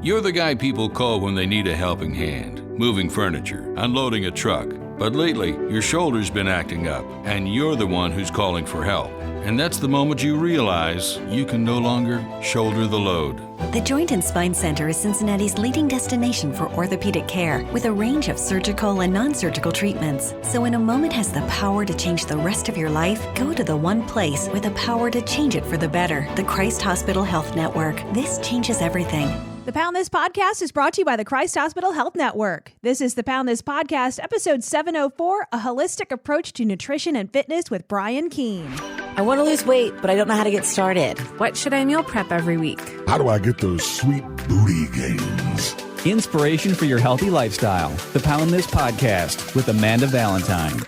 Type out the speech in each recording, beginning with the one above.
You're the guy people call when they need a helping hand, moving furniture, unloading a truck. But lately, your shoulder's been acting up, and you're the one who's calling for help. And that's the moment you realize you can no longer shoulder the load. The Joint and Spine Center is Cincinnati's leading destination for orthopedic care, with a range of surgical and non-surgical treatments. So when a moment has the power to change the rest of your life, go to the one place with the power to change it for the better, the Christ Hospital Health Network. This changes everything. The Pound This Podcast is brought to you by the Christ Hospital Health Network. This is the Pound This Podcast, episode 704, a holistic approach to nutrition and fitness with Brian Keane. I want to lose weight, but I don't know how to get started. What should I meal prep every week? How do I get those sweet booty gains? Inspiration for your healthy lifestyle. The Pound This Podcast with Amanda Valentine.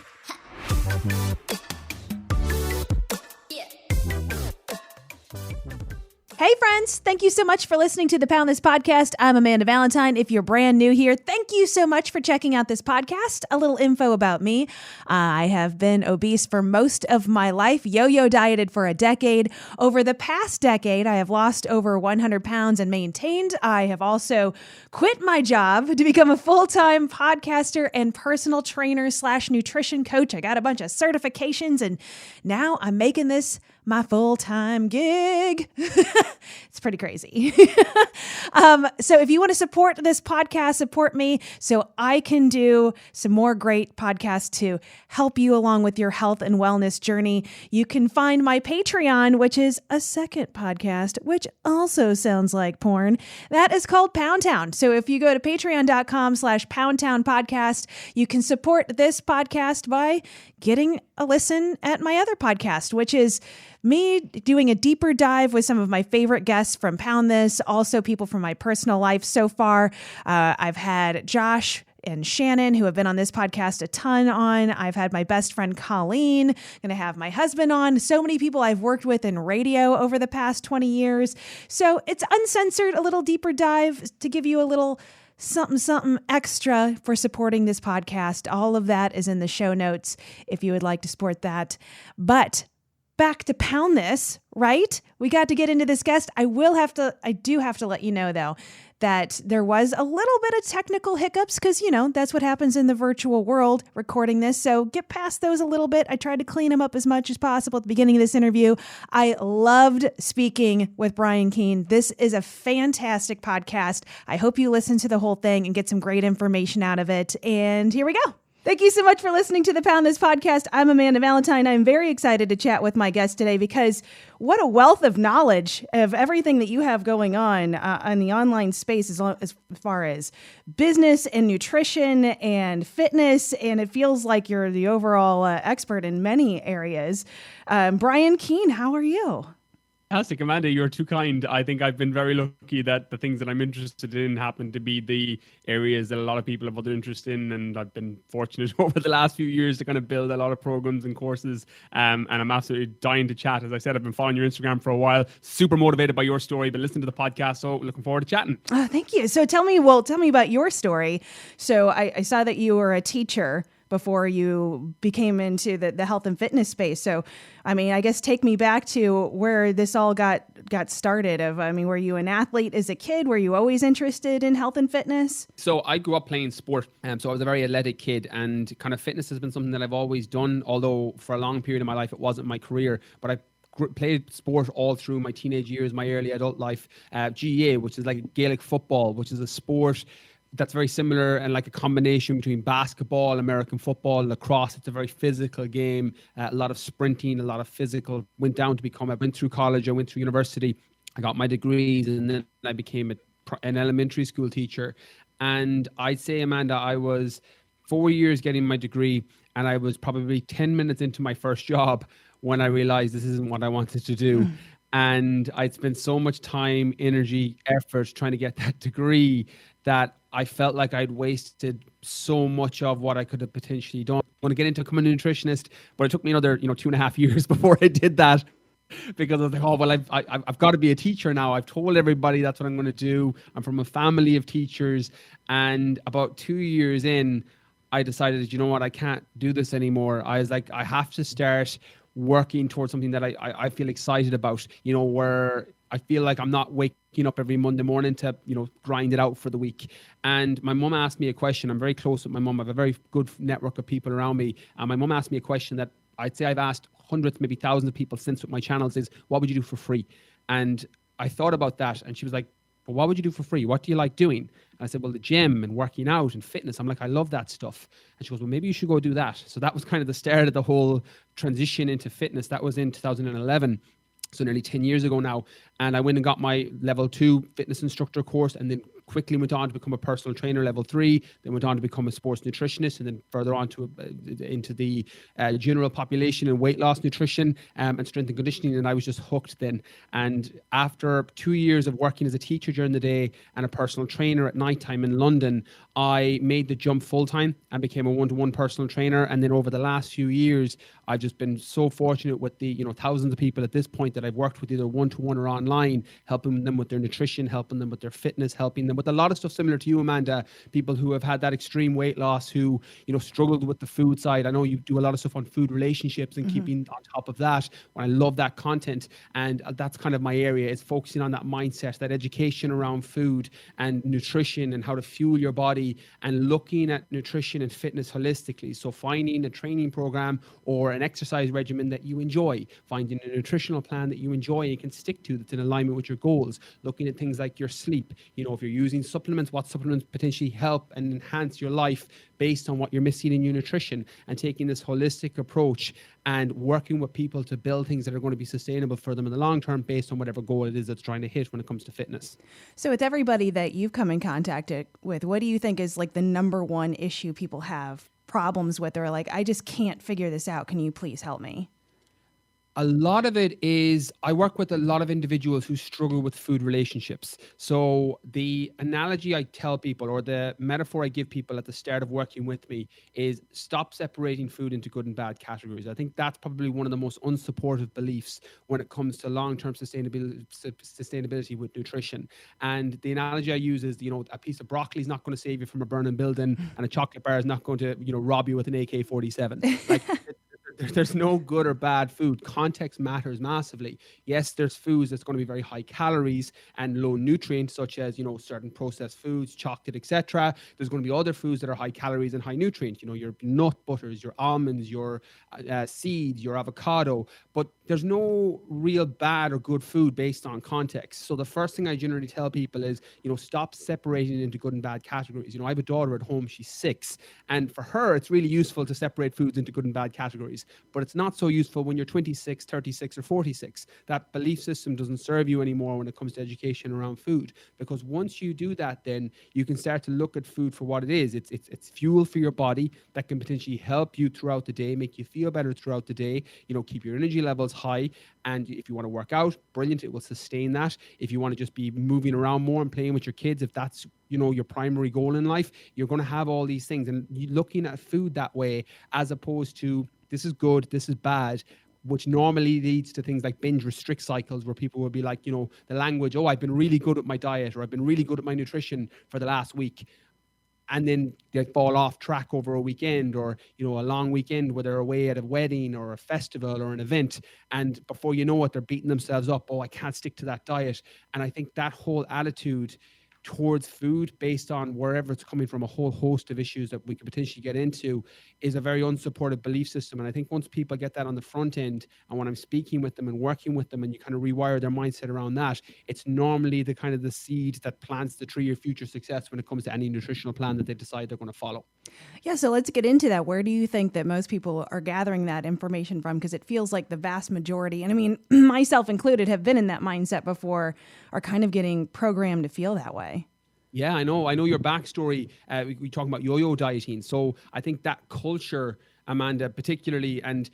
Hey friends, thank you so much for listening to the Pound This Podcast. I'm Amanda Valentine. If you're brand new here, thank you so much for checking out this podcast. A little info about me. I have been obese for most of my life, yo-yo dieted for a decade. Over the past decade, I have lost over 100 pounds and maintained. I have also quit my job to become a full-time podcaster and personal trainer / nutrition coach. I got a bunch of certifications and now I'm making this my full-time gig. It's pretty crazy. So if you want to support this podcast, support me so I can do some more great podcasts to help you along with your health and wellness journey. You can find my Patreon, which is a second podcast, which also sounds like porn. That is called Pound Town. So if you go to patreon.com/Poundtown Podcast, you can support this podcast by getting a listen at my other podcast, which is me doing a deeper dive with some of my favorite guests from Pound This, also people from my personal life so far. I've had Josh and Shannon, who have been on this podcast a ton on. I've had my best friend Colleen, going to have my husband on. So many people I've worked with in radio over the past 20 years. So it's uncensored, a little deeper dive to give you a little something extra for supporting this podcast. All of that is in the show notes if you would like to support that. But back to Pound This, right? We got to get into this guest. I do have to let you know though, that there was a little bit of technical hiccups because, that's what happens in the virtual world recording this. So get past those a little bit. I tried to clean them up as much as possible at the beginning of this interview. I loved speaking with Brian Keane. This is a fantastic podcast. I hope you listen to the whole thing and get some great information out of it. And here we go. Thank you so much for listening to the Pound This Podcast. I'm Amanda Valentine. I'm very excited to chat with my guest today because what a wealth of knowledge of everything that you have going on the online space as far as business and nutrition and fitness. And it feels like you're the overall expert in many areas. Brian Keane, how are you? Fantastic, Amanda. You're too kind. I think I've been very lucky that the things that I'm interested in happen to be the areas that a lot of people have other interest in. And I've been fortunate over the last few years to kind of build a lot of programs and courses. And I'm absolutely dying to chat. As I said, I've been following your Instagram for a while, super motivated by your story, but listening to the podcast. So looking forward to chatting. Oh, thank you. So tell me about your story. So I saw that you were a teacher before you became into the health and fitness space. So, I guess take me back to where this all got started. Were you an athlete as a kid? Were you always interested in health and fitness? So I grew up playing sport. So I was a very athletic kid, and kind of fitness has been something that I've always done, although for a long period of my life, it wasn't my career. But I played sport all through my teenage years, my early adult life. GAA, which is like Gaelic football, which is a sport that's very similar and like a combination between basketball, American football, lacrosse. It's a very physical game, a lot of sprinting, a lot of physical. I went through college, I went through university, I got my degrees, and then I became an elementary school teacher. And I'd say, Amanda, I was 4 years getting my degree, and I was probably 10 minutes into my first job when I realized this isn't what I wanted to do. And I'd spent so much time, energy, effort trying to get that degree that I felt like I'd wasted so much of what I could have potentially done. I want to get into becoming a nutritionist, but it took me another, 2.5 years before I did that, because I was like, I've got to be a teacher now. I've told everybody that's what I'm going to do. I'm from a family of teachers. And about 2 years in, I decided, I can't do this anymore. I was like, I have to start working towards something that I feel excited about, where I feel like I'm not waking up every Monday morning to, grind it out for the week. And my mum asked me a question. I'm very close with my mum. I have a very good network of people around me. And my mum asked me a question that I'd say I've asked hundreds, maybe thousands of people since with my channels is, what would you do for free? And I thought about that. And she was like, well, what would you do for free? What do you like doing? And I said, well, the gym and working out and fitness. I'm like, I love that stuff. And she goes, well, maybe you should go do that. So that was kind of the start of the whole transition into fitness. That was in 2011. So nearly 10 years ago now. And I went and got my level 2 fitness instructor course, and then quickly went on to become a personal trainer level 3, then went on to become a sports nutritionist, and then further on to into the general population and weight loss nutrition and strength and conditioning. And I was just hooked then. And after 2 years of working as a teacher during the day and a personal trainer at nighttime in London, I made the jump full time and became a one-to-one personal trainer. And then over the last few years, I've just been so fortunate with the thousands of people at this point that I've worked with, either one-to-one or online, helping them with their nutrition, helping them with their fitness, helping them with a lot of stuff similar to you, Amanda. People who have had that extreme weight loss, who struggled with the food side. I know you do a lot of stuff on food relationships and keeping on top of that. I love that content, and that's kind of my area, is focusing on that mindset, that education around food and nutrition and how to fuel your body, and looking at nutrition and fitness holistically. So finding a training program or an exercise regimen that you enjoy, finding a nutritional plan that you enjoy and can stick to, that's in alignment with your goals, looking at things like your sleep. If you're using supplements, what supplements potentially help and enhance your life based on what you're missing in your nutrition, and taking this holistic approach and working with people to build things that are going to be sustainable for them in the long term based on whatever goal it is that's trying to hit when it comes to fitness. So with everybody that you've come in contact with, what do you think is like the number one issue people have problems with? Or like, I just can't figure this out. Can you please help me? A lot of it is, I work with a lot of individuals who struggle with food relationships. So the analogy I tell people, or the metaphor I give people at the start of working with me, is stop separating food into good and bad categories. I think that's probably one of the most unsupportive beliefs when it comes to long-term sustainability with nutrition. And the analogy I use is, a piece of broccoli is not going to save you from a burning building, and a chocolate bar is not going to, rob you with an AK-47. Like, there's no good or bad food. Context matters massively. Yes, there's foods that's going to be very high calories and low nutrients, such as, certain processed foods, chocolate, etc. There's going to be other foods that are high calories and high nutrients, your nut butters, your almonds, your seeds, your avocado. But there's no real bad or good food based on context. So the first thing I generally tell people is, stop separating it into good and bad categories. I have a daughter at home, she's 6. And for her, it's really useful to separate foods into good and bad categories. But it's not so useful when you're 26, 36, or 46. That belief system doesn't serve you anymore when it comes to education around food. Because once you do that, then you can start to look at food for what it is. It's fuel for your body that can potentially help you throughout the day, make you feel better throughout the day, keep your energy levels high. And if you want to work out, brilliant, it will sustain that. If you want to just be moving around more and playing with your kids, if that's your primary goal in life, you're going to have all these things. And looking at food that way, as opposed to this is good, this is bad, which normally leads to things like binge restrict cycles, where people will be like, the language, oh, I've been really good at my diet, or I've been really good at my nutrition for the last week. And then they fall off track over a weekend, or, a long weekend where they're away at a wedding or a festival or an event. And before you know it, they're beating themselves up. Oh, I can't stick to that diet. And I think that whole attitude towards food, based on wherever it's coming from, a whole host of issues that we could potentially get into, is a very unsupported belief system. And I think once people get that on the front end, and when I'm speaking with them and working with them, and you kind of rewire their mindset around that, it's normally the kind of the seed that plants the tree of future success when it comes to any nutritional plan that they decide they're going to follow. Yeah, so let's get into that. Where do you think that most people are gathering that information from? Because it feels like the vast majority, and I mean, myself included, have been in that mindset before, are kind of getting programmed to feel that way. Yeah, I know your backstory. We talk about yo-yo dieting. So I think that culture, Amanda, particularly, and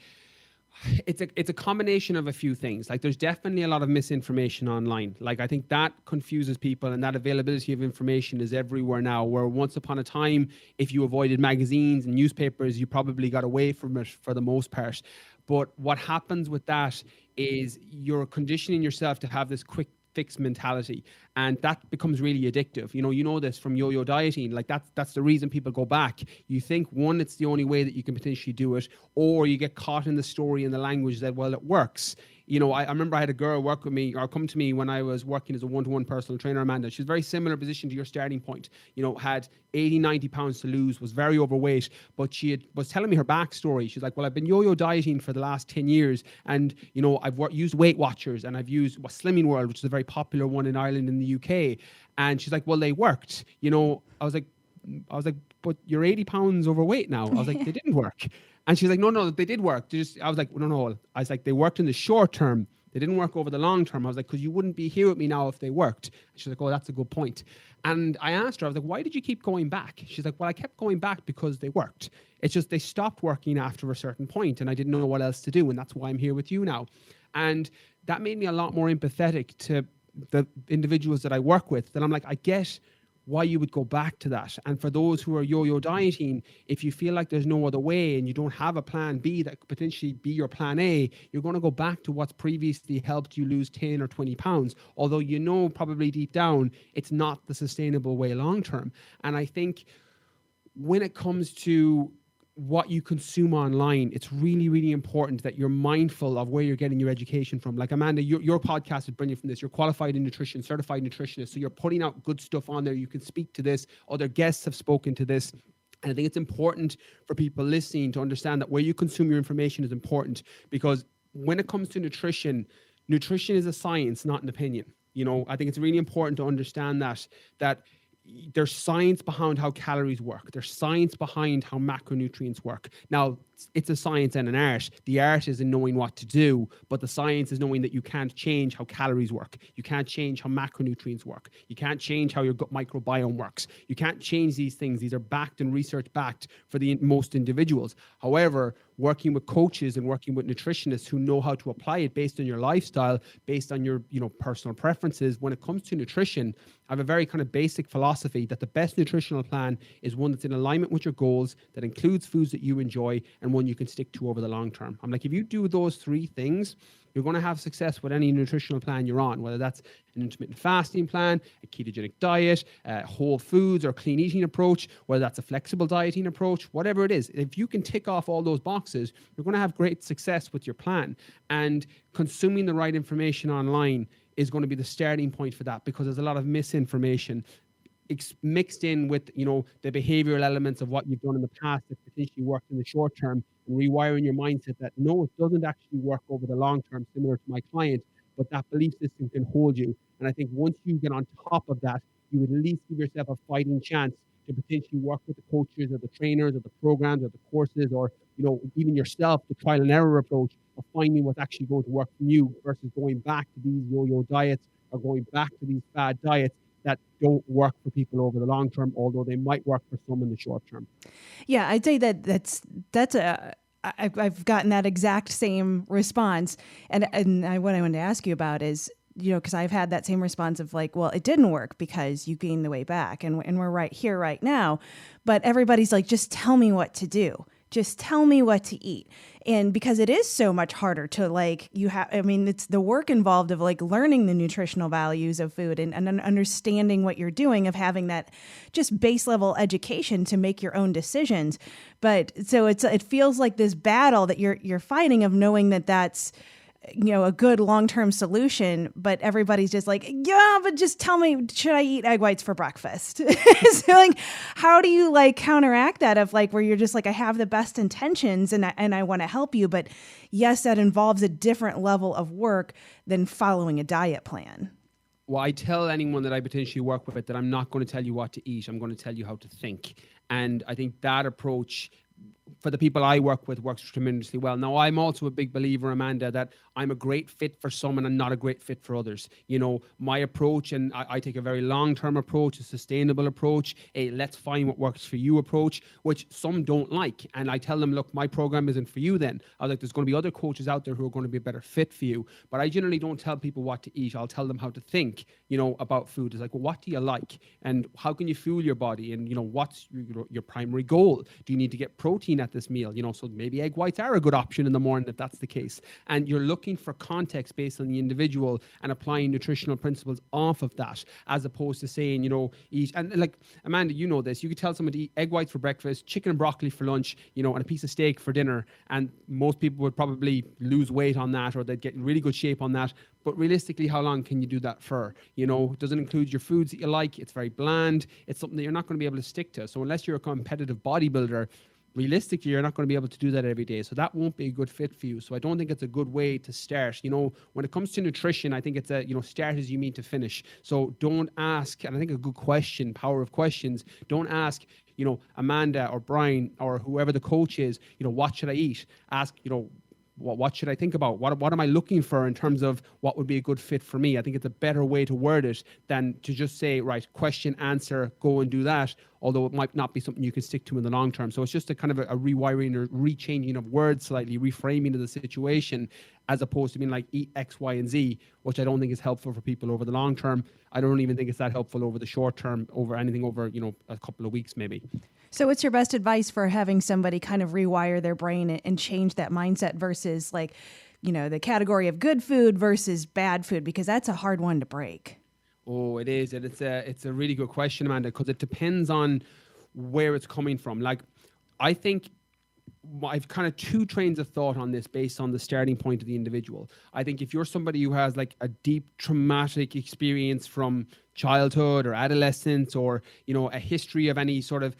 it's a combination of a few things. Like, there's definitely a lot of misinformation online. Like, I think that confuses people, and that availability of information is everywhere now, where once upon a time, if you avoided magazines and newspapers, you probably got away from it for the most part. But what happens with that is you're conditioning yourself to have this quick fix mentality, and that becomes really addictive. You know this from yo-yo dieting. Like, that's the reason people go back. You think, one, it's the only way that you can potentially do it, or you get caught in the story and the language that, well, it works. I remember I had a girl work with me or come to me when I was working as a one-to-one personal trainer, Amanda. She's very similar position to your starting point. Had 80, 90 pounds to lose, was very overweight, but was telling me her backstory. She's like, well, I've been yo-yo dieting for the last 10 years. And, I've used Weight Watchers and I've used Slimming World, which is a very popular one in Ireland and the UK. And she's like, well, they worked. I was like, but you're 80 pounds overweight now. I was like, they didn't work. And she's like, no, they did work. I was like, no. I was like, they worked in the short term. They didn't work over the long term. I was like, because you wouldn't be here with me now if they worked. And she's like, oh, that's a good point. And I asked her, I was like, why did you keep going back? She's like, well, I kept going back because they worked. It's just they stopped working after a certain point and I didn't know what else to do. And that's why I'm here with you now. And that made me a lot more empathetic to the individuals that I work with. That I'm like, I get why you would go back to that. And for those who are yo-yo dieting, if you feel like there's no other way and you don't have a plan B that could potentially be your plan A, you're going to go back to what's previously helped you lose 10 or 20 pounds. Although probably deep down, it's not the sustainable way long-term. And I think when it comes to what you consume online, it's really, really important that you're mindful of where you're getting your education from. Like Amanda, your podcast is brilliant from this. You're qualified in nutrition, certified nutritionist. So you're putting out good stuff on there. You can speak to this. Other guests have spoken to this. And I think it's important for people listening to understand that where you consume your information is important, because when it comes to nutrition is a science, not an opinion. I think it's really important to understand that there's science behind how calories work. There's science behind how macronutrients work. Now, it's a science and an art. The art is in knowing what to do, but the science is knowing that you can't change how calories work. You can't change how macronutrients work. You can't change how your gut microbiome works. You can't change these things. These are backed and research backed for the most individuals. However, working with coaches and working with nutritionists who know how to apply it based on your lifestyle, based on your personal preferences, when it comes to nutrition, I have a very kind of basic philosophy that the best nutritional plan is one that's in alignment with your goals, that includes foods that you enjoy, and one you can stick to over the long term. I'm like, if you do those three things, you're going to have success with any nutritional plan you're on, whether that's an intermittent fasting plan, a ketogenic diet, whole foods or clean eating approach, whether that's a flexible dieting approach, whatever it is. If you can tick off all those boxes, you're going to have great success with your plan. And consuming the right information online is going to be the starting point for that, because there's a lot of misinformation mixed in with the behavioral elements of what you've done in the past that potentially worked in the short term, and rewiring your mindset that no, it doesn't actually work over the long term, similar to my client, but that belief system can hold you. And I think once you get on top of that, you would at least give yourself a fighting chance to potentially work with the coaches or the trainers or the programs or the courses, or even yourself, the trial and error approach of finding what's actually going to work for you, versus going back to these yo-yo diets or going back to these fad diets that don't work for people over the long term, although they might work for some in the short term. Yeah, I'd say I've gotten that exact same response. And what I wanted to ask you about is, because I've had that same response of like, well, it didn't work because you gained the weight back and we're right here right now. But everybody's like, just tell me what to do. Just tell me what to eat. And because it is so much harder to it's the work involved of like learning the nutritional values of food and understanding what you're doing, of having that just base level education to make your own decisions. But so it feels like this battle that you're fighting of knowing that that's, a good long-term solution, but everybody's just like, yeah, but just tell me, should I eat egg whites for breakfast? So like, how do you like counteract that of like, where you're just like, I have the best intentions and I want to help you, but yes, that involves a different level of work than following a diet plan. Well, I tell anyone that I potentially work with that I'm not going to tell you what to eat. I'm going to tell you how to think. And I think that approach for the people I work with works tremendously well. Now, I'm also a big believer, Amanda, that I'm a great fit for some and I'm not a great fit for others. My approach, and I take a very long-term approach, a sustainable approach, a let's find what works for you approach, which some don't like. And I tell them, look, my program isn't for you then. I was like, there's going to be other coaches out there who are going to be a better fit for you. But I generally don't tell people what to eat. I'll tell them how to think, about food. It's like, well, what do you like? And how can you fuel your body? And, what's your primary goal? Do you need to get protein protein at this meal, so maybe egg whites are a good option in the morning if that's the case. And you're looking for context based on the individual and applying nutritional principles off of that, as opposed to saying, eat. And like, Amanda, you know this, you could tell someone to eat egg whites for breakfast, chicken and broccoli for lunch, and a piece of steak for dinner. And most people would probably lose weight on that, or they'd get in really good shape on that. But realistically, how long can you do that for? It doesn't include your foods that you like. It's very bland. It's something that you're not going to be able to stick to. So unless you're a competitive bodybuilder, realistically, you're not going to be able to do that every day. So that won't be a good fit for you. So I don't think it's a good way to start. When it comes to nutrition, I think it's start as you mean to finish. So don't ask, and I think a good question, power of questions, don't ask, Amanda or Brian or whoever the coach is, what should I eat? Ask, what should I think about? What am I looking for in terms of what would be a good fit for me? I think it's a better way to word it than to just say, right, question, answer, go and do that, although it might not be something you can stick to in the long term. So it's just a kind of a rewiring or rechanging of words slightly, reframing of the situation, as opposed to being like, eat X, Y, and Z, which I don't think is helpful for people over the long term. I don't even think it's that helpful over the short term, over anything over, a couple of weeks maybe. So what's your best advice for having somebody kind of rewire their brain and change that mindset versus like, the category of good food versus bad food? Because that's a hard one to break. Oh, it is. And it's a really good question, Amanda, because it depends on where it's coming from. Like, I think I've kind of two trains of thought on this based on the starting point of the individual. I think if you're somebody who has like a deep traumatic experience from childhood or adolescence, or, a history of any sort of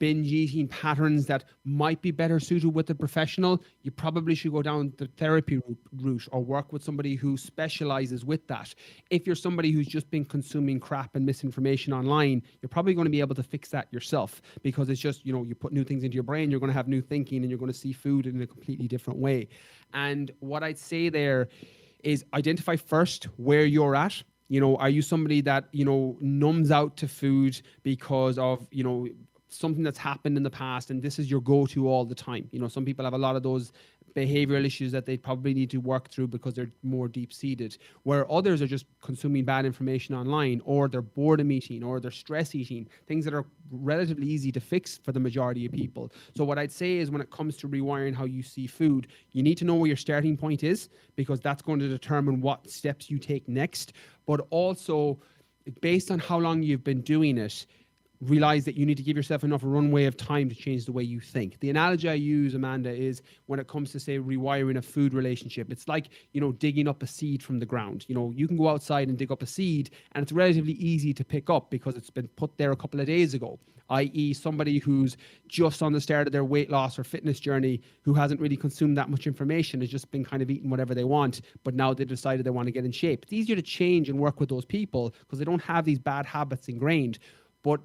binge eating patterns that might be better suited with a professional, you probably should go down the therapy route or work with somebody who specializes with that. If you're somebody who's just been consuming crap and misinformation online, you're probably going to be able to fix that yourself, because it's just, you put new things into your brain, you're going to have new thinking, and you're going to see food in a completely different way. And what I'd say there is identify first where you're at. Are you somebody that, numbs out to food because of, something that's happened in the past, and this is your go-to all the time? Some people have a lot of those behavioral issues that they probably need to work through because they're more deep-seated, where others are just consuming bad information online, or they're boredom eating, or they're stress eating, things that are relatively easy to fix for the majority of people. So what I'd say is, when it comes to rewiring how you see food, you need to know where your starting point is, because that's going to determine what steps you take next. But also, based on how long you've been doing it, realize that you need to give yourself enough runway of time to change the way you think. The analogy I use, Amanda, is when it comes to, say, rewiring a food relationship, it's like, digging up a seed from the ground. You can go outside and dig up a seed, and it's relatively easy to pick up because it's been put there a couple of days ago, i.e. somebody who's just on the start of their weight loss or fitness journey, who hasn't really consumed that much information, has just been kind of eating whatever they want, but now they've decided they want to get in shape. It's easier to change and work with those people because they don't have these bad habits ingrained. But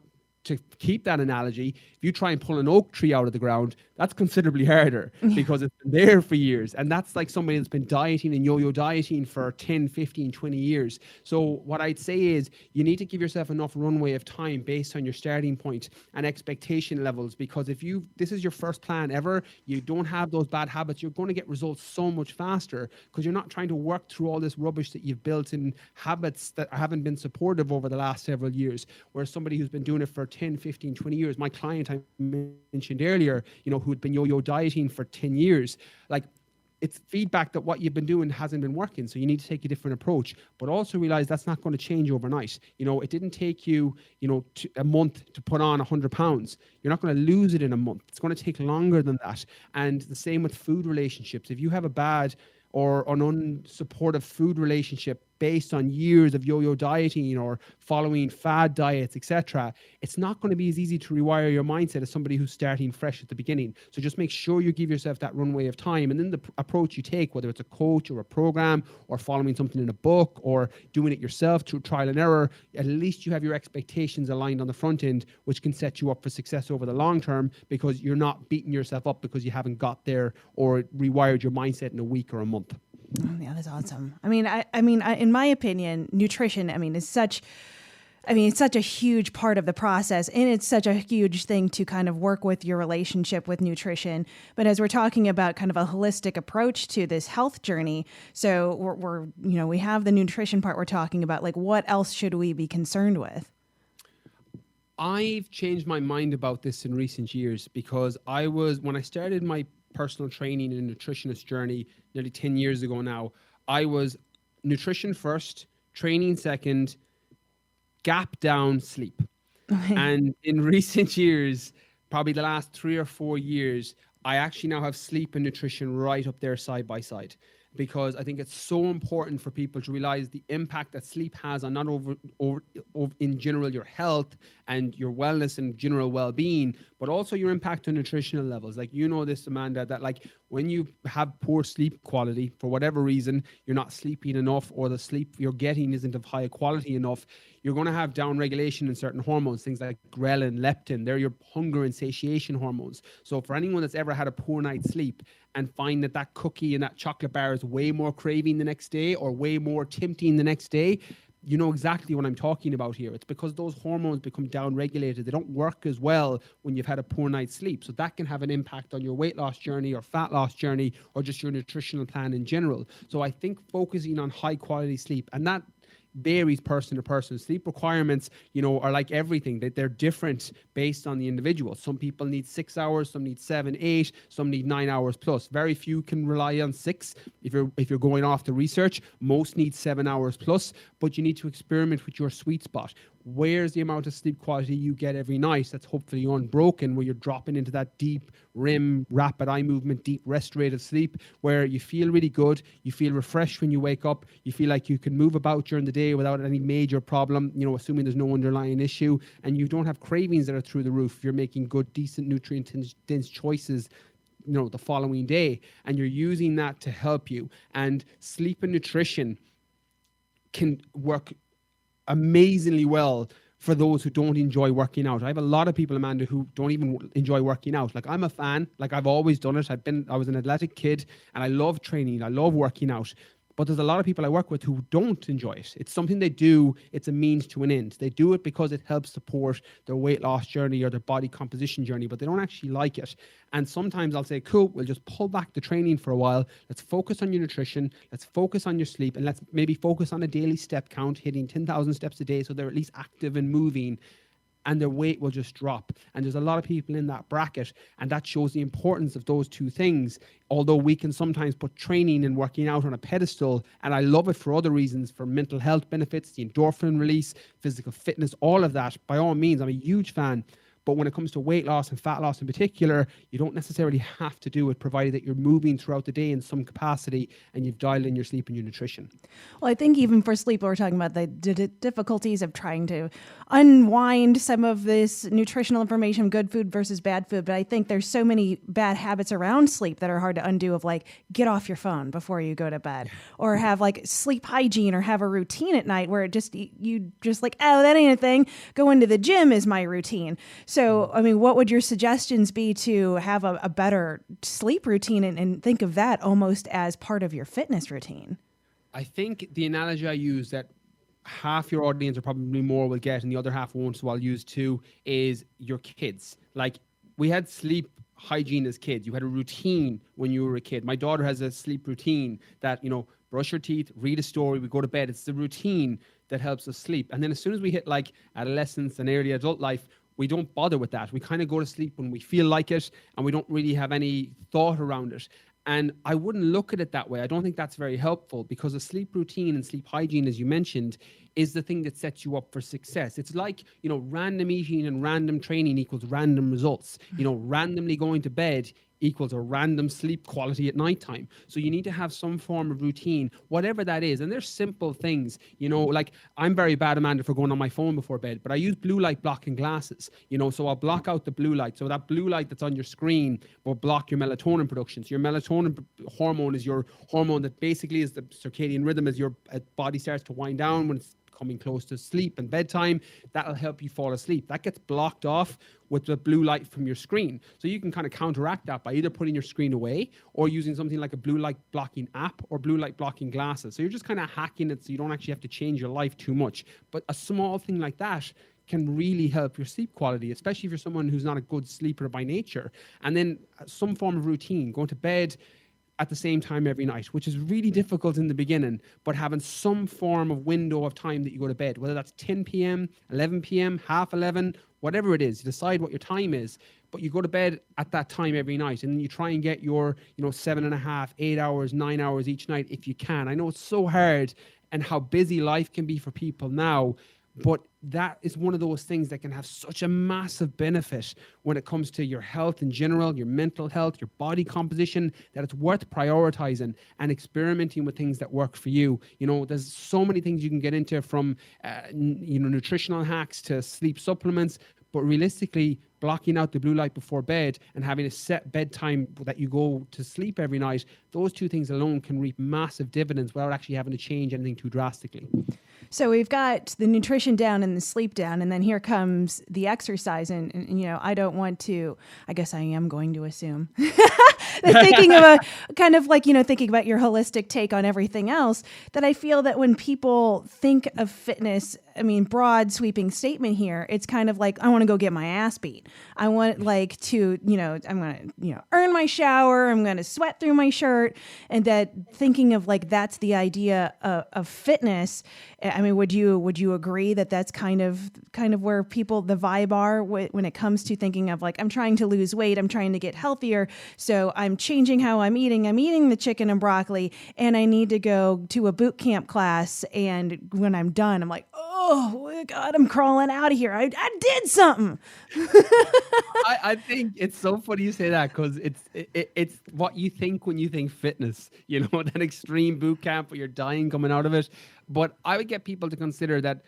to keep that analogy, if you try and pull an oak tree out of the ground, that's considerably harder because it's been there for years. And that's like somebody that's been dieting and yo-yo dieting for 10, 15, 20 years. So what I'd say is, you need to give yourself enough runway of time based on your starting point and expectation levels, because if this is your first plan ever, you don't have those bad habits, you're going to get results so much faster, because you're not trying to work through all this rubbish that you've built in habits that haven't been supportive over the last several years. Whereas somebody who's been doing it for 10, 15, 20 years, my client I mentioned earlier, who had been yo-yo dieting for 10 years, like, it's feedback that what you've been doing hasn't been working. So you need to take a different approach, but also realize that's not going to change overnight. It didn't take you, a month to put on 100 pounds. You're not going to lose it in a month. It's going to take longer than that. And the same with food relationships. If you have a bad or an unsupportive food relationship based on years of yo-yo dieting or following fad diets, etc., it's not going to be as easy to rewire your mindset as somebody who's starting fresh at the beginning. So just make sure you give yourself that runway of time, and then the approach you take, whether it's a coach or a program or following something in a book or doing it yourself through trial and error, at least you have your expectations aligned on the front end, which can set you up for success over the long term, because you're not beating yourself up because you haven't got there or rewired your mindset in a week or a month. Oh, yeah, that's awesome. I mean, in my opinion, nutrition, is such a huge part of the process, and it's such a huge thing to kind of work with your relationship with nutrition. But as we're talking about kind of a holistic approach to this health journey, so we have the nutrition part we're talking about, like, what else should we be concerned with? I've changed my mind about this in recent years because when I started my personal training and nutritionist journey nearly 10 years ago now, I was nutrition first, training second, gap down, sleep. And in recent years, probably the last 3 or 4 years, I actually now have sleep and nutrition right up there side by side, because I think it's so important for people to realize the impact that sleep has on not over in general your health and your wellness and general well-being, but also your impact on nutritional levels. Like, you know this, Amanda, that like when you have poor sleep quality for whatever reason, you're not sleeping enough, or the sleep you're getting isn't of high quality enough, you're going to have down regulation in certain hormones, things like ghrelin, leptin. They're your hunger and satiation hormones. So for anyone that's ever had a poor night's sleep and find that cookie and that chocolate bar is way more craving the next day or way more tempting the next day, you know exactly what I'm talking about here. It's because those hormones become down-regulated. They don't work as well when you've had a poor night's sleep. So that can have an impact on your weight loss journey or fat loss journey or just your nutritional plan in general. So I think focusing on high-quality sleep, and that varies person to person. Sleep requirements, you know, are like everything. They're different based on the individual. Some people need 6 hours, some need 7, 8, some need 9 hours plus. Very few can rely on 6. If you're going off the research, most need 7 hours plus, but you need to experiment with your sweet spot. Where's the amount of sleep quality you get every night that's hopefully unbroken, where you're dropping into that deep REM, rapid eye movement, deep restorative sleep, where you feel really good, you feel refreshed when you wake up, you feel like you can move about during the day without any major problem, you know, assuming there's no underlying issue, and you don't have cravings that are through the roof. You're making good, decent, nutrient-dense choices, you know, the following day, and you're using that to help you. And sleep and nutrition can work amazingly well for those who don't enjoy working out. I have a lot of people, Amanda, who don't even enjoy working out. Like, I'm a fan, like I've always done it. I was an athletic kid and I love training. I love working out. But there's a lot of people I work with who don't enjoy it. It's something they do. It's a means to an end. They do it because it helps support their weight loss journey or their body composition journey, but they don't actually like it. And sometimes I'll say, cool, we'll just pull back the training for a while. Let's focus on your nutrition. Let's focus on your sleep. And let's maybe focus on a daily step count, hitting 10,000 steps a day so they're at least active and moving, and their weight will just drop. And there's a lot of people in that bracket, and that shows the importance of those two things. Although we can sometimes put training and working out on a pedestal, and I love it for other reasons, for mental health benefits, the endorphin release, physical fitness, all of that. By all means, I'm a huge fan. But when it comes to weight loss and fat loss in particular, you don't necessarily have to do it, provided that you're moving throughout the day in some capacity and you've dialed in your sleep and your nutrition. Well, I think even for sleep, we're talking about the difficulties of trying to unwind some of this nutritional information, good food versus bad food. But I think there's so many bad habits around sleep that are hard to undo, of like, get off your phone before you go to bed, or have like sleep hygiene, or have a routine at night where you just like, oh, that ain't a thing. Going to the gym is my routine. So, I mean, what would your suggestions be to have a better sleep routine and think of that almost as part of your fitness routine? I think the analogy I use that half your audience, or probably more, will get and the other half won't, so I'll use too, is your kids. Like, we had sleep hygiene as kids. You had a routine when you were a kid. My daughter has a sleep routine that, you know, brush your teeth, read a story, we go to bed. It's the routine that helps us sleep. And then as soon as we hit like adolescence and early adult life, we don't bother with that. We kind of go to sleep when we feel like it, and we don't really have any thought around it. And I wouldn't look at it that way. I don't think that's very helpful, because a sleep routine and sleep hygiene, as you mentioned, is the thing that sets you up for success. It's like, you know, random eating and random training equals random results. You know, randomly going to bed equals a random sleep quality at nighttime. So you need to have some form of routine, whatever that is. And there's simple things, you know, like I'm very bad, Amanda, for going on my phone before bed, but I use blue light blocking glasses, you know, so I'll block out the blue light. So that blue light that's on your screen will block your melatonin production. So your melatonin hormone is your hormone that basically is the circadian rhythm as your body starts to wind down when it's coming close to sleep and bedtime. That'll help you fall asleep. That gets blocked off with the blue light from your screen. So you can kind of counteract that by either putting your screen away or using something like a blue light blocking app or blue light blocking glasses. So you're just kind of hacking it so you don't actually have to change your life too much. But a small thing like that can really help your sleep quality, especially if you're someone who's not a good sleeper by nature. And then some form of routine, going to bed at the same time every night, which is really difficult in the beginning, but having some form of window of time that you go to bed, whether that's 10 p.m., 11 p.m., half 11, whatever it is, you decide what your time is, but you go to bed at that time every night, and then you try and get your, 7.5, 8 hours, 9 hours each night if you can. I know it's so hard and how busy life can be for people now, but that is one of those things that can have such a massive benefit when it comes to your health in general, your mental health, your body composition, that it's worth prioritizing and experimenting with things that work for you. There's so many things you can get into, from, nutritional hacks to sleep supplements, but realistically, blocking out the blue light before bed and having a set bedtime that you go to sleep every night, those two things alone can reap massive dividends without actually having to change anything too drastically. So we've got the nutrition down and the sleep down, and then here comes the exercise. And I don't want to, I guess I am going to assume thinking of a kind of like, thinking about your holistic take on everything else, that I feel that when people think of fitness, broad sweeping statement here, it's kind of like, I want to go get my ass beat. I want to, I'm going to, earn my shower. I'm going to sweat through my shirt. And that thinking of that's the idea of fitness. Would you agree that that's kind of where people, the vibe are when it comes to thinking of I'm trying to lose weight, I'm trying to get healthier, so I'm changing how I'm eating the chicken and broccoli, and I need to go to a boot camp class, and when I'm done, I'm like, oh God, I'm crawling out of here. I did something. I think it's so funny you say that, because it's what you think when you think fitness, that extreme boot camp where you're dying coming out of it. But I would get people to consider that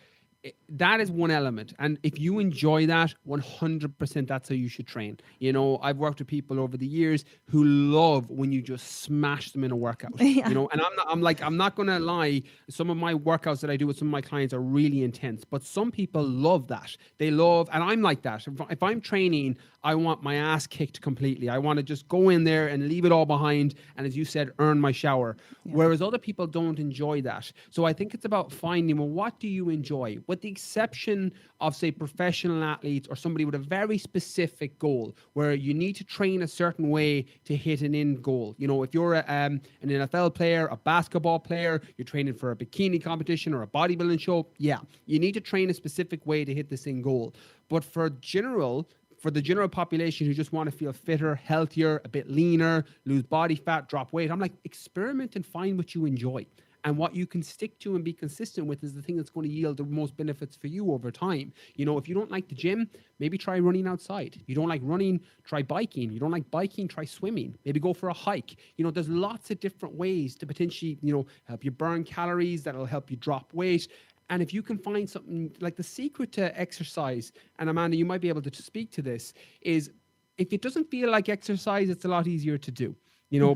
that is one element. And if you enjoy that, 100% that's how you should train. I've worked with people over the years who love when you just smash them in a workout, and I'm not going to lie. Some of my workouts that I do with some of my clients are really intense, but some people love that. They love, and I'm like that. If I'm training, I want my ass kicked completely. I want to just go in there and leave it all behind. And as you said, earn my shower. Yeah. Whereas other people don't enjoy that. So I think it's about finding, well, what do you enjoy? With the exception of, say, professional athletes or somebody with a very specific goal where you need to train a certain way to hit an end goal. If you're an NFL player, a basketball player, you're training for a bikini competition or a bodybuilding show, yeah, you need to train a specific way to hit this end goal. But for the general population who just want to feel fitter, healthier, a bit leaner, lose body fat, drop weight, I'm like, experiment and find what you enjoy. And what you can stick to and be consistent with is the thing that's going to yield the most benefits for you over time. If you don't like the gym, maybe try running outside. If you don't like running, try biking. You don't like biking, try swimming. Maybe go for a hike. There's lots of different ways to potentially, help you burn calories, that'll help you drop weight. And if you can find something like the secret to exercise, and Amanda, you might be able to speak to this, is if it doesn't feel like exercise, it's a lot easier to do.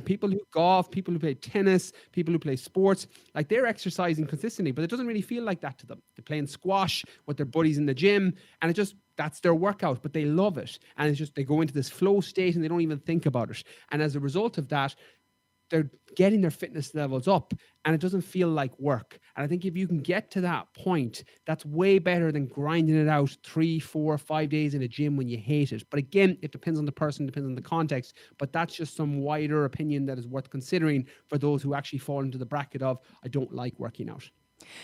People who golf, people who play tennis, people who play sports, they're exercising consistently, but it doesn't really feel like that to them. They're playing squash with their buddies in the gym, and that's their workout, but they love it. And it's just, they go into this flow state and they don't even think about it. And as a result of that, they're getting their fitness levels up and it doesn't feel like work. And I think if you can get to that point, that's way better than grinding it out 3, 4, 5 days in a gym when you hate it. But again, it depends on the person, depends on the context, but that's just some wider opinion that is worth considering for those who actually fall into the bracket of, I don't like working out.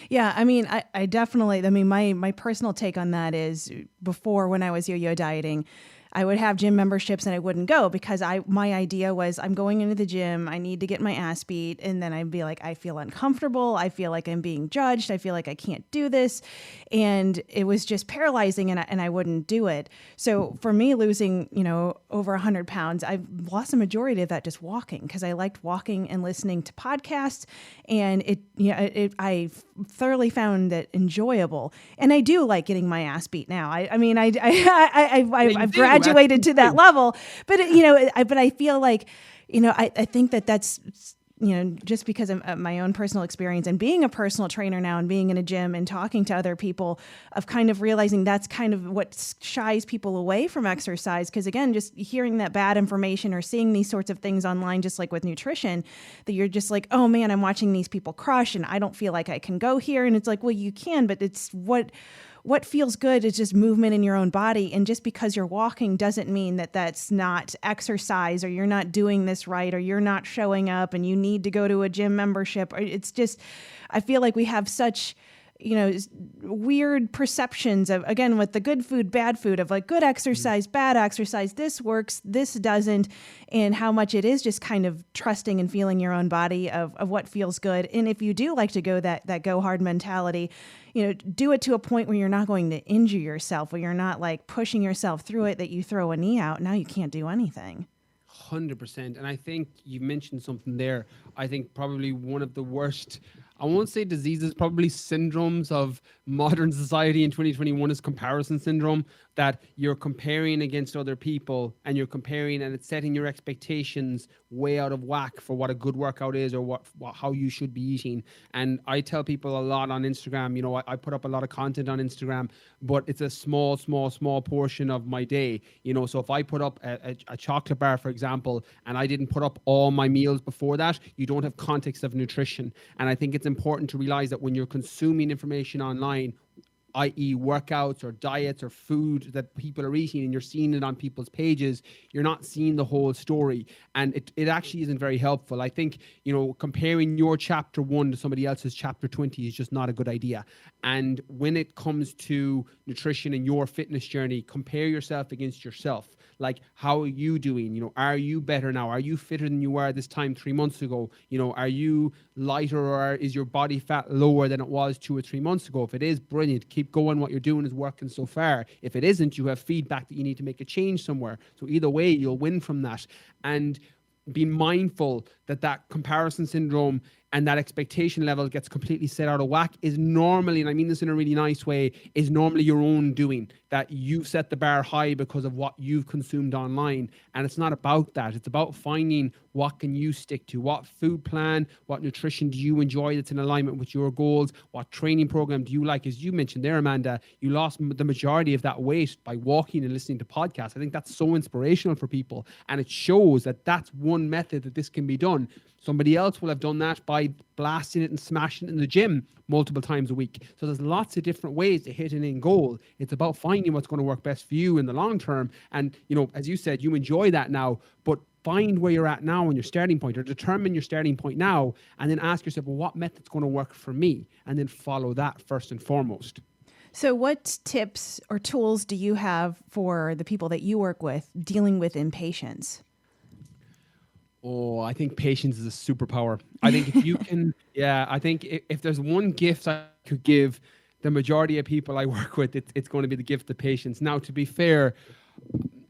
Yeah, I definitely, my personal take on that is, before, when I was yo-yo dieting, I would have gym memberships and I wouldn't go because my idea was, I'm going into the gym, I need to get my ass beat. And then I'd be like, I feel uncomfortable. I feel like I'm being judged. I feel like I can't do this. And it was just paralyzing and I wouldn't do it. So for me, losing, over 100 pounds, I've lost the majority of that just walking, because I liked walking and listening to podcasts, and I thoroughly found that enjoyable. And I do like getting my ass beat now. I've graduated to that level, but but I feel like, I think that's, just because of my own personal experience and being a personal trainer now and being in a gym and talking to other people, of kind of realizing that's kind of what shies people away from exercise. Because again, just hearing that bad information or seeing these sorts of things online, just like with nutrition, that you're just like, oh man, I'm watching these people crush and I don't feel like I can go here. And it's like, well, you can, but it's what what feels good is just movement in your own body. And just because you're walking doesn't mean that that's not exercise, or you're not doing this right, or you're not showing up and you need to go to a gym membership. Or it's just, I feel like we have such, weird perceptions of, again, with the good food, bad food, of like good exercise, bad exercise, this works, this doesn't, and how much it is just kind of trusting and feeling your own body of what feels good. And if you do like to go that go hard mentality, do it to a point where you're not going to injure yourself, where you're not like pushing yourself through it, that you throw a knee out. Now you can't do anything. 100%. And I think you mentioned something there. I think probably one of the worst, I won't say diseases, probably syndromes of modern society in 2021 is comparison syndrome, that you're comparing against other people, and you're comparing and it's setting your expectations way out of whack for what a good workout is, or how you should be eating. And I tell people a lot on Instagram, I put up a lot of content on Instagram, but it's a small portion of my day. So if I put up a chocolate bar, for example, and I didn't put up all my meals before that, you don't have context of nutrition. And I think it's important to realize that when you're consuming information online, i.e. workouts or diets or food that people are eating, and you're seeing it on people's pages, you're not seeing the whole story. And it actually isn't very helpful. I think, comparing your chapter 1 to somebody else's chapter 20 is just not a good idea. And when it comes to nutrition and your fitness journey, compare yourself against yourself. Like, how are you doing? Are you better now? Are you fitter than you were this time 3 months ago? Are you lighter, or is your body fat lower than it was 2 or 3 months ago? If it is, brilliant. Keep going. What you're doing is working so far. If it isn't, you have feedback that you need to make a change somewhere. So either way, you'll win from that. And being mindful that comparison syndrome and that expectation level gets completely set out of whack is normally, and I mean this in a really nice way, is normally your own doing, that you've set the bar high because of what you've consumed online. And it's not about that. It's about finding what can you stick to, what food plan, what nutrition do you enjoy that's in alignment with your goals, what training program do you like. As you mentioned there, Amanda, you lost the majority of that weight by walking and listening to podcasts. I think that's so inspirational for people. And it shows that that's one method that this can be done. Somebody else will have done that by blasting it and smashing it in the gym multiple times a week. So there's lots of different ways to hit an end goal. It's about finding what's going to work best for you in the long term. And, as you said, you enjoy that now, but find where you're at now on your starting point, or determine your starting point now, and then ask yourself, well, what method's going to work for me? And then follow that first and foremost. So what tips or tools do you have for the people that you work with dealing with impatience? Oh, I think patience is a superpower. I think if you can, I think if there's one gift I could give the majority of people I work with, it's going to be the gift of patience. Now, to be fair,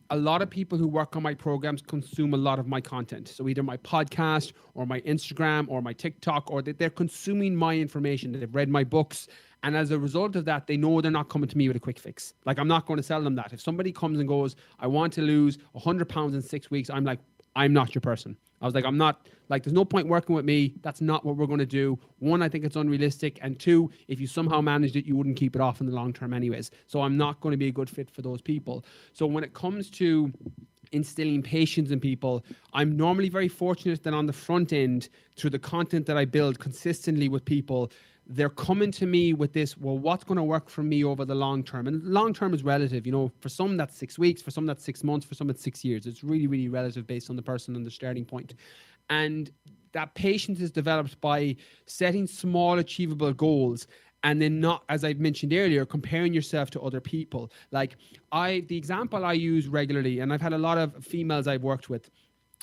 a lot of people who work on my programs consume a lot of my content. So either my podcast or my Instagram or my TikTok, or they're consuming my information. They've read my books. And as a result of that, they know they're not coming to me with a quick fix. Like, I'm not going to sell them that. If somebody comes and goes, I want to lose 100 pounds in 6 weeks, I'm like, I'm not your person. I was like, I'm not, like, there's no point working with me. That's not what we're going to do. One, I think it's unrealistic. And two, if you somehow managed it, you wouldn't keep it off in the long term anyways. So I'm not going to be a good fit for those people. So when it comes to instilling patience in people, I'm normally very fortunate that on the front end, through the content that I build consistently with people, they're coming to me with this, well, what's going to work for me over the long term? And long term is relative. For some that's 6 weeks, for some that's 6 months, for some it's 6 years. It's really, really relative based on the person and the starting point. And that patience is developed by setting small, achievable goals. And then not, as I've mentioned earlier, comparing yourself to other people. Like the example I use regularly, and I've had a lot of females I've worked with,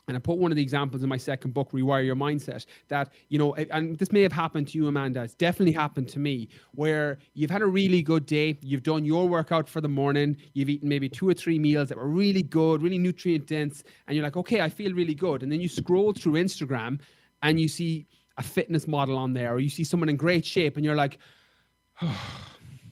and I put one of the examples in my second book, Rewire Your Mindset, that, and this may have happened to you, Amanda, it's definitely happened to me, where you've had a really good day, you've done your workout for the morning, you've eaten maybe 2 or 3 meals that were really good, really nutrient dense, and you're like, okay, I feel really good. And then you scroll through Instagram and you see a fitness model on there, or you see someone in great shape, and you're like, oh,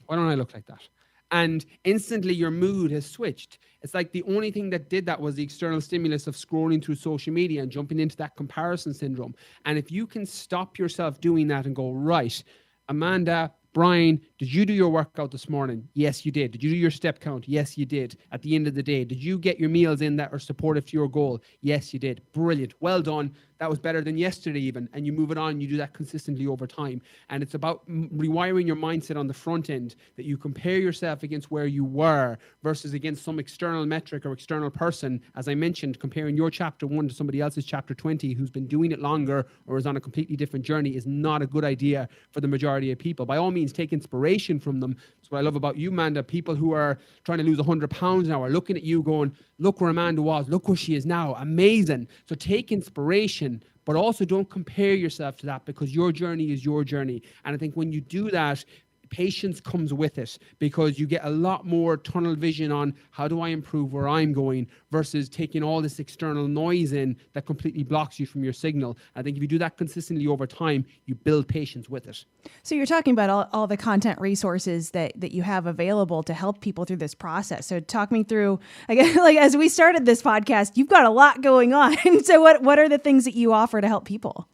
why don't I look like that? And instantly your mood has switched. It's like the only thing that did that was the external stimulus of scrolling through social media and jumping into that comparison syndrome. And if you can stop yourself doing that and go, right, Amanda, Brian, did you do your workout this morning? Yes, you did. Did you do your step count? Yes, you did. At the end of the day, did you get your meals in that are supportive to your goal? Yes, you did. Brilliant. Well done. That was better than yesterday even. And you move it on. You do that consistently over time. And it's about rewiring your mindset on the front end, that you compare yourself against where you were versus against some external metric or external person. As I mentioned, comparing your chapter 1 to somebody else's chapter 20 who's been doing it longer or is on a completely different journey is not a good idea for the majority of people. By all means, take inspiration from them. That's what I love about you, Amanda. People who are trying to lose 100 pounds now are looking at you going, look where Amanda was, look where she is now, amazing. So take inspiration, but also don't compare yourself to that, because your journey is your journey. And I think when you do that, patience comes with it, because you get a lot more tunnel vision on how do I improve where I'm going versus taking all this external noise in that completely blocks you from your signal. I think if you do that consistently over time, you build patience with it. So you're talking about all the content resources that you have available to help people through this process. So talk me through, again, like as we started this podcast, you've got a lot going on. So what are the things that you offer to help people?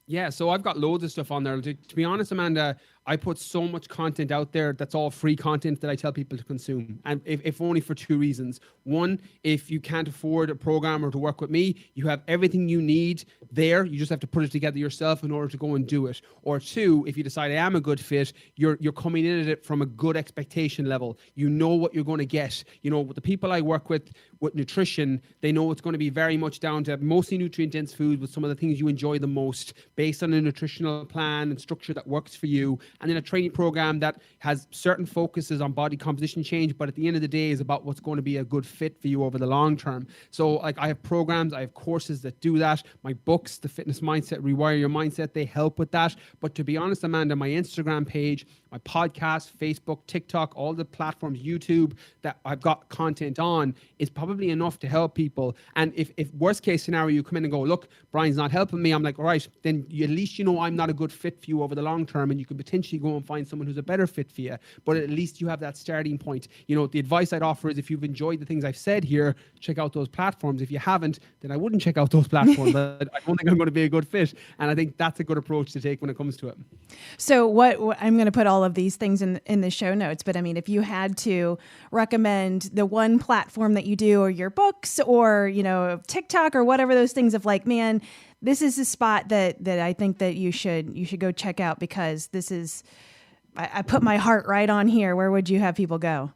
Yeah, so I've got loads of stuff on there. To be honest, Amanda, I put so much content out there that's all free content that I tell people to consume. And if only for 2 reasons. One, if you can't afford a program or to work with me, you have everything you need there. You just have to put it together yourself in order to go and do it. Or 2, if you decide I am a good fit, you're coming in at it from a good expectation level. You know what you're going to get. You know, with the people I work with nutrition, they know it's going to be very much down to mostly nutrient-dense food with some of the things you enjoy the most, based on a nutritional plan and structure that works for you. And then a training program that has certain focuses on body composition change, but at the end of the day is about what's going to be a good fit for you over the long term. So like I have programs, I have courses that do that. My books, The Fitness Mindset, Rewire Your Mindset, they help with that. But to be honest, Amanda, my Instagram page, my podcast, Facebook, TikTok, all the platforms, YouTube that I've got content on is probably enough to help people. And if worst case scenario, you come in and go, look, Brian's not helping me. I'm like, all right, then at least you know I'm not a good fit for you over the long term, and you could potentially go and find someone who's a better fit for you. But at least you have that starting point. You know, the advice I'd offer is if you've enjoyed the things I've said here, check out those platforms. If you haven't, then I wouldn't check out those platforms. But I don't think I'm going to be a good fit. And I think that's a good approach to take when it comes to it. So what I'm going to put all of these things in the show notes, but I mean, if you had to recommend the one platform that you do, or your books, or, you know, TikTok or whatever those things of like, man, this is a spot that I think that you should go check out, because this is, I put my heart right on here. Where would you have people go?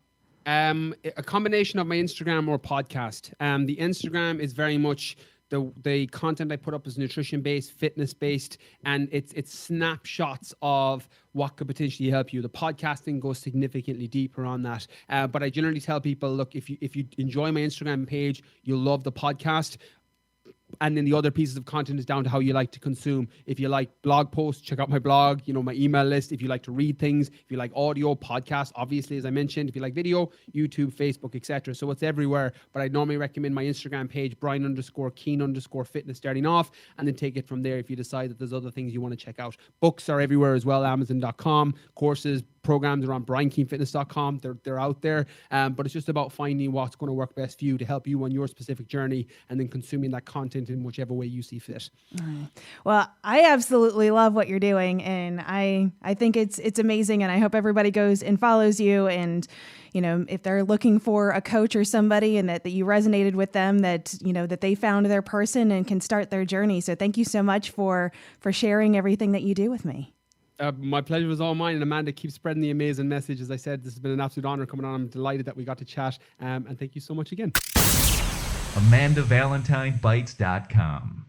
A combination of my Instagram or podcast. The Instagram is very much the content I put up is nutrition-based, fitness-based, and it's snapshots of what could potentially help you. The podcasting goes significantly deeper on that. But I generally tell people, look, if you enjoy my Instagram page, you'll love the podcast. And then the other pieces of content is down to how you like to consume. If you like blog posts, check out my blog, you know, my email list. If you like to read things, if you like audio, podcasts, obviously, as I mentioned, if you like video, YouTube, Facebook, etc. So it's everywhere. But I normally recommend my Instagram page, Brian_Keane_fitness starting off, and then take it from there if you decide that there's other things you want to check out. Books are everywhere as well, Amazon.com, courses, programs are on BrianKeaneFitness.com. They're out there. But it's just about finding what's going to work best for you to help you on your specific journey, and then consuming that content in whichever way you see fit. Well, I absolutely love what you're doing, and I think it's amazing, and I hope everybody goes and follows you. And, you know, if they're looking for a coach or somebody, and that you resonated with them, that, you know, that they found their person and can start their journey. So thank you so much for sharing everything that you do with me. My pleasure was all mine. And Amanda, keep spreading the amazing message. As I said, this has been an absolute honor coming on. I'm delighted that we got to chat. And thank you so much again. AmandaValentineBites.com